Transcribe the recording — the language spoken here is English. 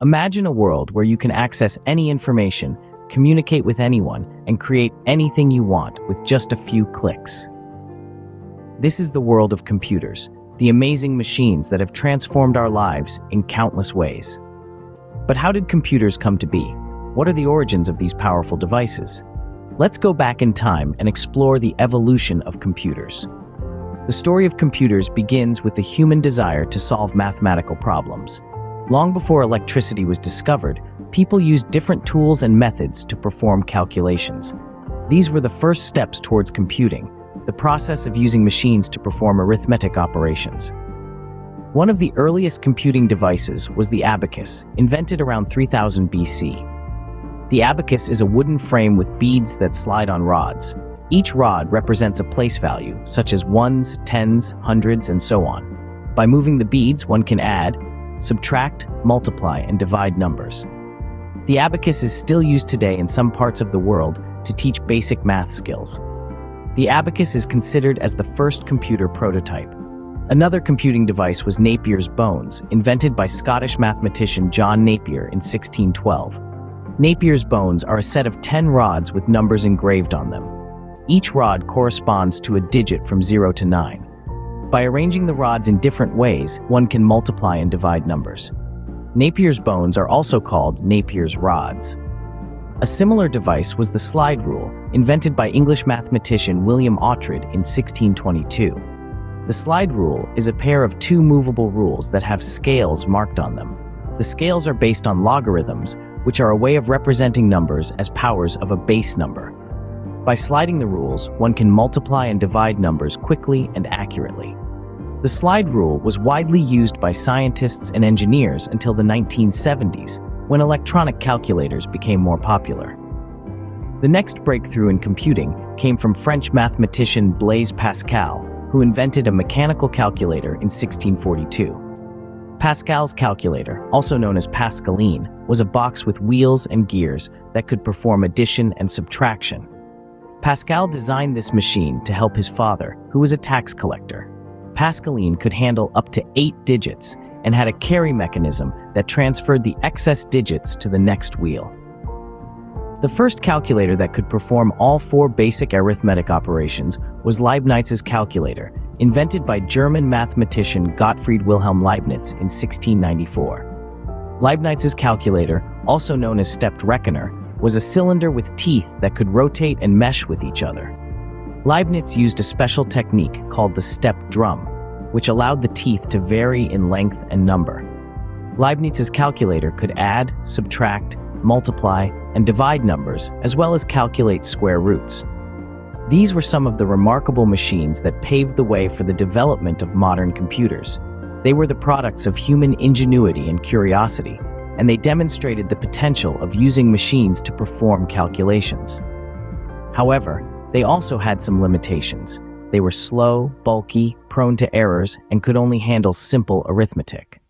Imagine a world where you can access any information, communicate with anyone, and create anything you want with just a few clicks. This is the world of computers, the amazing machines that have transformed our lives in countless ways. But how did computers come to be? What are the origins of these powerful devices? Let's go back in time and explore the evolution of computers. The story of computers begins with the human desire to solve mathematical problems. Long before electricity was discovered, people used different tools and methods to perform calculations. These were the first steps towards computing, the process of using machines to perform arithmetic operations. One of the earliest computing devices was the abacus, invented around 3000 BC. The abacus is a wooden frame with beads that slide on rods. Each rod represents a place value, such as ones, tens, hundreds, and so on. By moving the beads, one can add, subtract, multiply, and divide numbers. The abacus is still used today in some parts of the world to teach basic math skills. The abacus is considered as the first computer prototype. Another computing device was Napier's bones, invented by Scottish mathematician John Napier in 1612. Napier's bones are a set of 10 rods with numbers engraved on them. Each rod corresponds to a digit from 0 to 9. By arranging the rods in different ways, one can multiply and divide numbers. Napier's bones are also called Napier's rods. A similar device was the slide rule, invented by English mathematician William Oughtred in 1622. The slide rule is a pair of two movable rules that have scales marked on them. The scales are based on logarithms, which are a way of representing numbers as powers of a base number. By sliding the rules, one can multiply and divide numbers quickly and accurately. The slide rule was widely used by scientists and engineers until the 1970s, when electronic calculators became more popular. The next breakthrough in computing came from French mathematician Blaise Pascal, who invented a mechanical calculator in 1642. Pascal's calculator, also known as Pascaline, was a box with wheels and gears that could perform addition and subtraction. Pascal designed this machine to help his father, who was a tax collector. Pascaline could handle up to 8 digits and had a carry mechanism that transferred the excess digits to the next wheel. The first calculator that could perform all 4 basic arithmetic operations was Leibniz's calculator, invented by German mathematician Gottfried Wilhelm Leibniz in 1694. Leibniz's calculator, also known as stepped reckoner, was a cylinder with teeth that could rotate and mesh with each other. Leibniz used a special technique called the step drum, which allowed the teeth to vary in length and number. Leibniz's calculator could add, subtract, multiply, and divide numbers, as well as calculate square roots. These were some of the remarkable machines that paved the way for the development of modern computers. They were the products of human ingenuity and curiosity, and they demonstrated the potential of using machines to perform calculations. However, they also had some limitations. They were slow, bulky, prone to errors, and could only handle simple arithmetic.